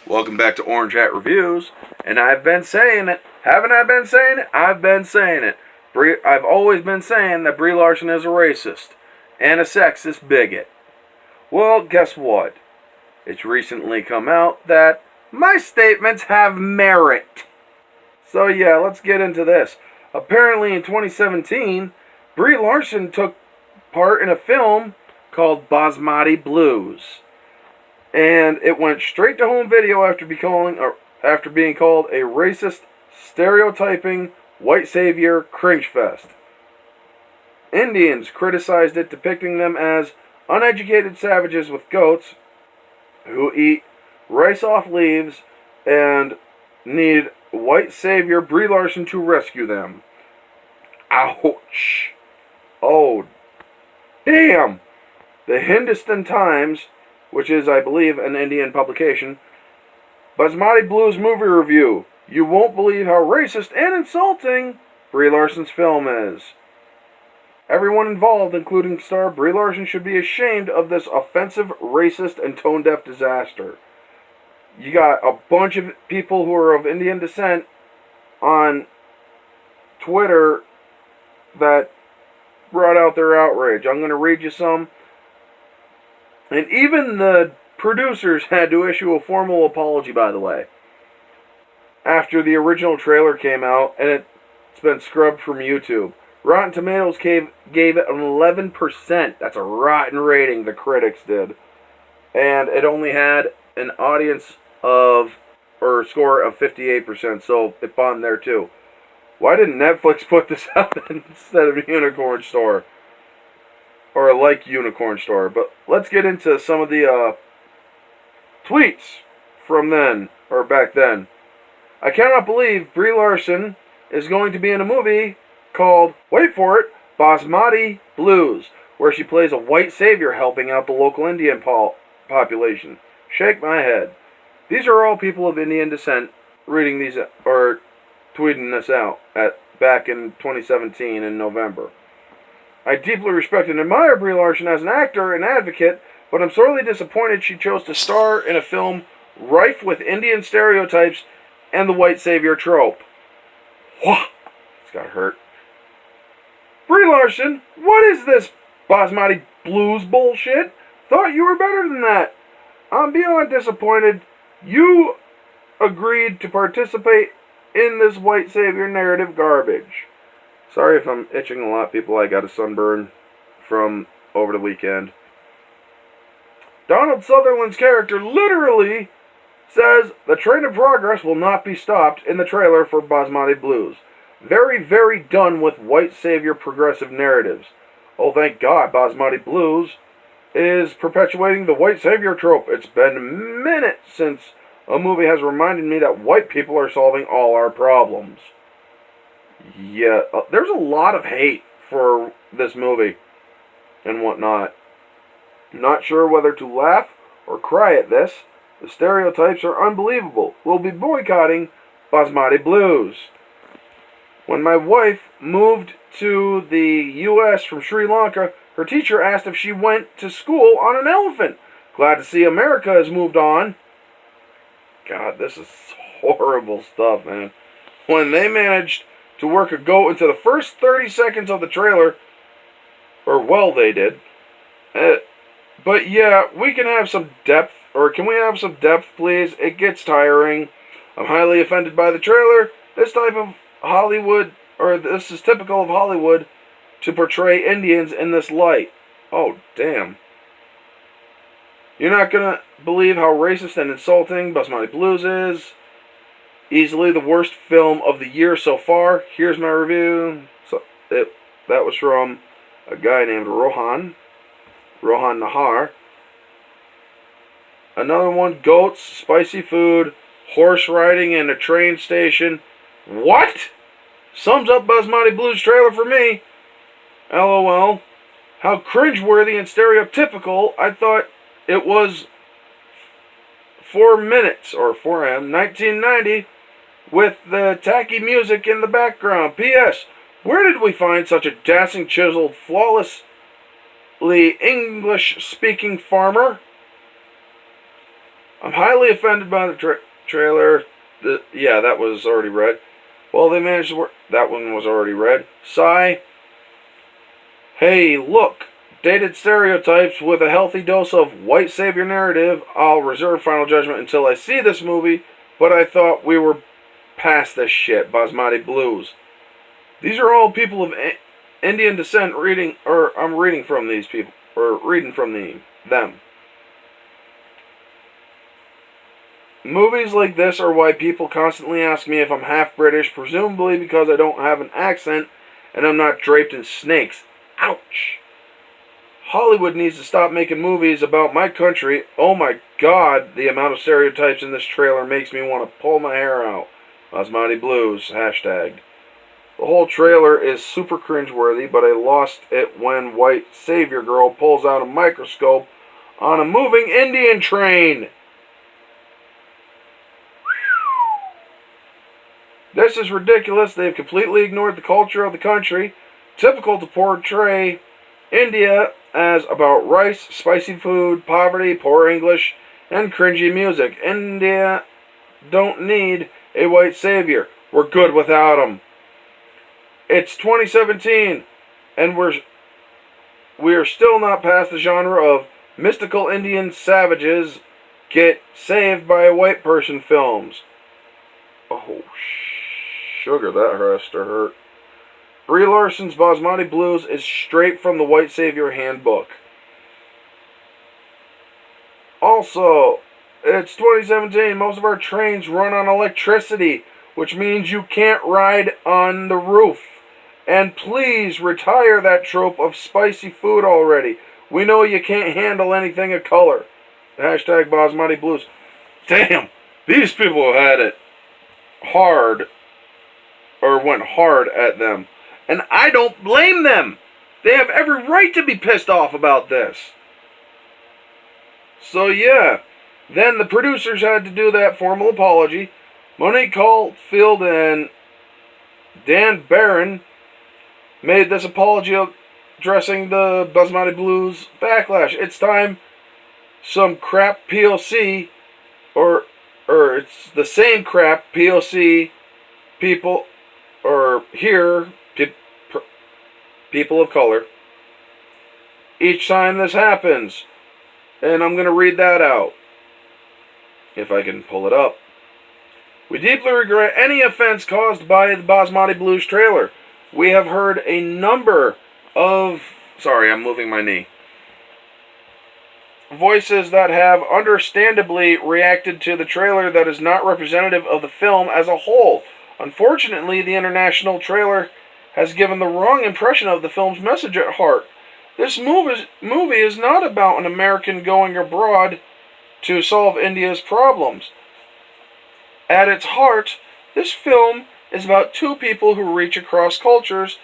Welcome back to Orange Hat Reviews, and I've been saying it. Haven't I been saying it? I've been saying it. I've always been saying that Brie Larson is a racist and a sexist bigot. Well, guess what? It's recently come out that my statements have merit. So yeah, let's get into this. Apparently in 2017, Brie Larson took part in a film called Basmati Blues. And it went straight to home video after being called a racist, stereotyping, white savior cringe fest. Indians criticized it, depicting them as uneducated savages with goats who eat rice off leaves and need white savior Brie Larson to rescue them. Ouch. Oh, damn. The Hindustan Times, which is, I believe, an Indian publication, Basmati Blues movie review. You won't believe how racist and insulting Brie Larson's film is. Everyone involved, including star Brie Larson, should be ashamed of this offensive, racist, and tone-deaf disaster. You got a bunch of people who are of Indian descent on Twitter that brought out their outrage. I'm going to read you some. And even the producers had to issue a formal apology, by the way, after the original trailer came out, and it's been scrubbed from YouTube. Rotten Tomatoes gave it an 11%. That's a rotten rating, the critics did. And it only had an audience score of 58%, so it bombed there too. Why didn't Netflix put this out instead of Unicorn Store? Or like Unicorn Store. But let's get into some of the tweets from then, or back then. I cannot believe Brie Larson is going to be in a movie called, wait for it, Basmati Blues, where she plays a white savior helping out the local Indian population. Shake my head. These are all people of Indian descent reading these, or tweeting this out back in 2017 in November. I deeply respect and admire Brie Larson as an actor and advocate, but I'm sorely disappointed she chose to star in a film rife with Indian stereotypes and the white savior trope. Wah! It's got hurt. Brie Larson, what is this Basmati Blues bullshit? Thought you were better than that. I'm beyond disappointed you agreed to participate in this white savior narrative garbage. Sorry if I'm itching a lot, people. I got a sunburn from over the weekend. Donald Sutherland's character literally says the train of progress will not be stopped in the trailer for Basmati Blues. Very, very done with white savior progressive narratives. Oh, thank God Basmati Blues is perpetuating the white savior trope. It's been minutes since a movie has reminded me that white people are solving all our problems. Yeah, there's a lot of hate for this movie and whatnot. Not sure whether to laugh or cry at this. The stereotypes are unbelievable. We'll be boycotting Basmati Blues. When my wife moved to the U.S. from Sri Lanka, her teacher asked if she went to school on an elephant. Glad to see America has moved on. God, this is horrible stuff, man. When they managed to work a goat into the first 30 seconds of the trailer, or well, they did. But yeah, we can have some depth, or can we have some depth, please? It gets tiring. I'm highly offended by the trailer. This type of Hollywood, or this is typical of Hollywood, to portray Indians in this light. Oh, damn. You're not gonna believe how racist and insulting Basmati Blues is. Easily the worst film of the year so far. Here's my review. That was from a guy named Rohan Nahar. Another one, goats, spicy food, horse riding in a train station. What? Sums up Basmati Blues trailer for me. LOL. How cringeworthy and stereotypical. I thought it was 4 minutes, or 4M, 1990, with the tacky music in the background. P.S. Where did we find such a dancing, chiseled, flawlessly English-speaking farmer? I'm highly offended by the trailer. Yeah, that was already read. Well, they managed to work. That one was already read. Sigh. Hey, look. Dated stereotypes with a healthy dose of white savior narrative. I'll reserve final judgment until I see this movie, but I thought we were past this shit. Basmati Blues. These are all people of Indian descent reading, or I'm reading from these people, or reading from them. Movies like this are why people constantly ask me if I'm half British, presumably because I don't have an accent and I'm not draped in snakes. Ouch. Hollywood needs to stop making movies about my country. Oh my god, the amount of stereotypes in this trailer makes me want to pull my hair out. Basmati Blues, hashtag. The whole trailer is super cringeworthy, but I lost it when white savior girl pulls out a microscope on a moving Indian train. This is ridiculous. They've completely ignored the culture of the country. Typical to portray India as about rice, spicy food, poverty, poor English, and cringy music. India don't need a white savior. We're good without him. It's 2017, and we're still not past the genre of mystical Indian savages get saved by a white person films. Oh, sugar, that has to hurt. Brie Larson's Basmati Blues is straight from the White Savior Handbook. Also, it's 2017. Most of our trains run on electricity, which means you can't ride on the roof. And please retire that trope of spicy food already. We know you can't handle anything of color. Hashtag Basmati Blues. Damn, these people had it hard, or went hard at them. And I don't blame them. They have every right to be pissed off about this. So yeah, then the producers had to do that formal apology. Monique Caulfield and Dan Barron made this apology addressing the Basmati Blues backlash. It's time some crap POC, or it's the same crap POC people, or here, people of color, each time this happens. And I'm going to read that out, if I can pull it up. We deeply regret any offense caused by the Basmati Blues trailer. We have heard a number of... Sorry, I'm moving my knee. Voices that have understandably reacted to the trailer that is not representative of the film as a whole. Unfortunately, the international trailer has given the wrong impression of the film's message at heart. This movie is not about an American going abroad to solve India's problems. At its heart, this film is about two people who reach across cultures,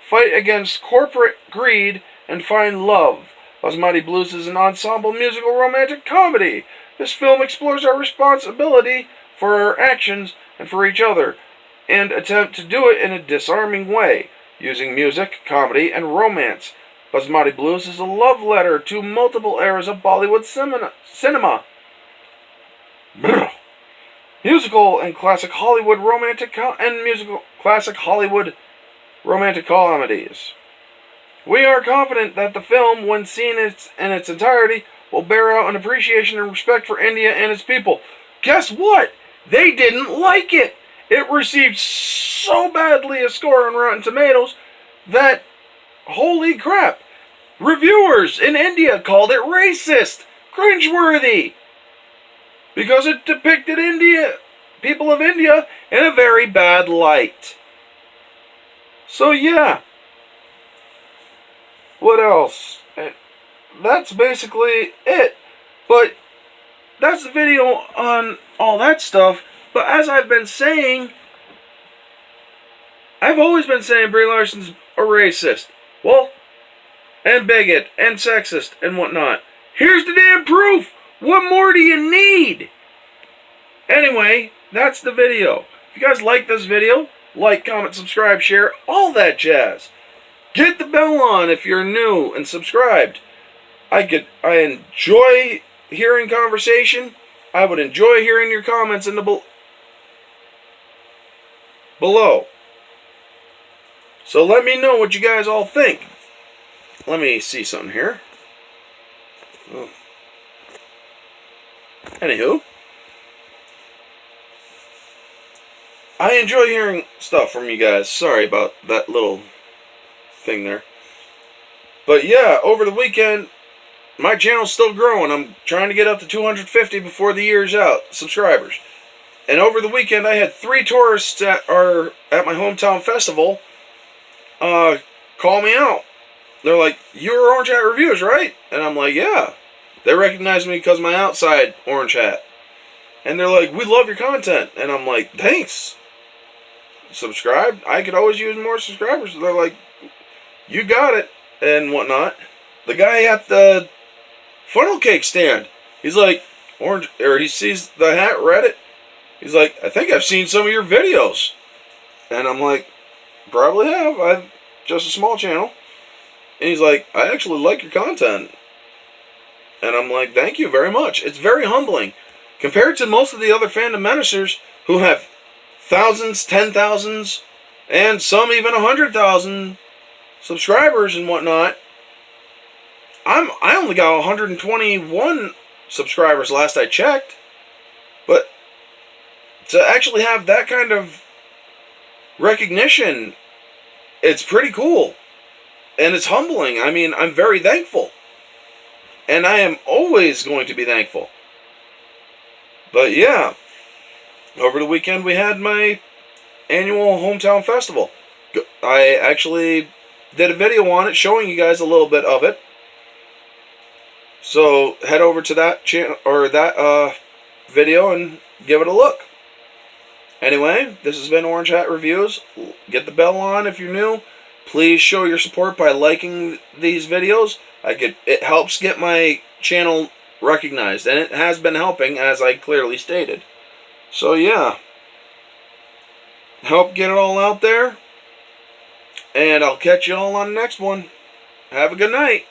fight against corporate greed, and find love. Basmati Blues is an ensemble musical romantic comedy. This film explores our responsibility for our actions and for each other, and attempt to do it in a disarming way, using music, comedy, and romance. Basmati Blues is a love letter to multiple eras of Bollywood cinema. Musical and classic Hollywood romantic comedies. We are confident that the film, when seen in its entirety, will bear out an appreciation and respect for India and its people. Guess what? They didn't like it! It received so badly a score on Rotten Tomatoes that, holy crap, reviewers in India called it racist, cringeworthy, because it depicted people of India, in a very bad light. So yeah, what else? That's basically it. But that's the video on all that stuff. But as I've been saying, I've always been saying Brie Larson's a racist. Well, and bigot, and sexist, and whatnot. Here's the damn proof! What more do you need? Anyway, that's the video. If you guys like this video, like, comment, subscribe, share, all that jazz. Get the bell on if you're new and subscribed. I enjoy hearing conversation. I would enjoy hearing your comments in the below. So let me know what you guys all think. Let me see something here. Oh. Anywho, I enjoy hearing stuff from you guys. Sorry about that little thing there. But yeah, over the weekend, my channel's still growing. I'm trying to get up to 250 before the year's out, subscribers. And over the weekend, I had 3 tourists that are at my hometown festival call me out. They're like, "You were Orange Hat Reviews, right?" And I'm like, "Yeah." They recognize me because of my outside orange hat. And they're like, "We love your content." And I'm like, "Thanks." Subscribe. I could always use more subscribers. They're like, "You got it," and whatnot. The guy at the funnel cake stand, he's like, he sees the hat, read it. He's like, "I think I've seen some of your videos." And I'm like, "Probably have. I've just a small channel." And he's like, "I actually like your content." And I'm like, "Thank you very much." It's very humbling. Compared to most of the other fandom menacers who have thousands, 10,000s, and some even 100,000 subscribers and whatnot, I only got 121 subscribers last I checked. But to actually have that kind of recognition, it's pretty cool. And it's humbling. I mean, I'm very thankful. And I am always going to be thankful. But yeah, over the weekend we had my annual hometown festival. I actually did a video on it showing you guys a little bit of it. So head over to that channel or that video and give it a look. Anyway, this has been Orange Hat Reviews. Get the bell on if you're new. Please show your support by liking these videos. It helps get my channel recognized, and it has been helping, as I clearly stated. So yeah, help get it all out there, and I'll catch you all on the next one. Have a good night.